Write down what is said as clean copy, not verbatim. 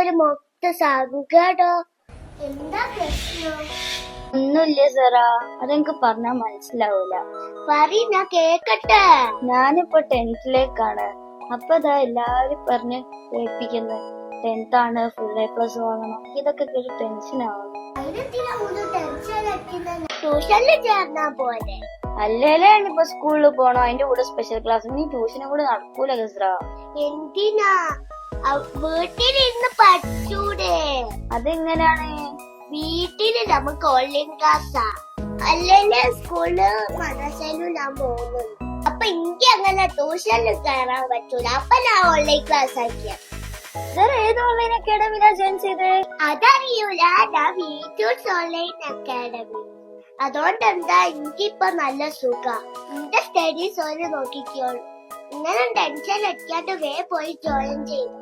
ഒരു മൊത്ത സങ്കടോ? എന്താ പ്രശ്നം? ഒന്നുമില്ല സാറാ, അതെനിക്ക് പറഞ്ഞാ മനസ്സിലാവൂല. ഞാൻ കേക്കട്ടെ. ഞാനിപ്പോ 10th അപ്പൊ ഇതാ എല്ലാരും പറഞ്ഞ് കേൾപ്പിക്കുന്നത് 10th ആണ്, ഫുൾ A+ വാങ്ങണം. ഇതൊക്കെ ഒരു ടെൻഷൻ ആവും. ട്യൂഷനിൽ ചേർന്നാ പോലെ. അല്ലേലേ ഇനിയിപ്പോ സ്കൂളിൽ പോണോ, അതിന്റെ കൂടെ സ്പെഷ്യൽ ക്ലാസ്, ഇനി ട്യൂഷനും കൂടെ നടക്കൂല ഗസ്രാ. എന്തിനാ? വീട്ടിലിരുന്ന് പഠിച്ചൂടെ? അതെങ്ങനെയാണ്? വീട്ടില് നമുക്ക് ഓൺലൈൻ ക്ലാസ്സാ. അല്ലേ സ്കൂളില് മദ്രസയിലും ഞാൻ പോകുന്നുണ്ട്. അപ്പൊ എനിക്ക് അങ്ങനെ ട്യൂഷനിൽ കയറാൻ പറ്റൂല. അപ്പൊ ഞാൻ ഓൺലൈൻ ക്ലാസ് ആക്കിയ. ഏത് ഓൺലൈൻ അക്കാഡമിയിലാ ജോയിൻ ചെയ്തേ? അതറിയൂല. ഞാൻ വീഡിയോസ് ഓൺലൈൻ അക്കാഡമി. അതുകൊണ്ട് എന്താ, എനിക്കിപ്പൊ നല്ല സുഖ. എന്റെ സ്റ്റഡീസ് ഓര് നോക്കിക്കോളൂ. ഇങ്ങനെ ടെൻഷൻ അടിക്കാണ്ട് പോയി ജോയിൻ ചെയ്തു.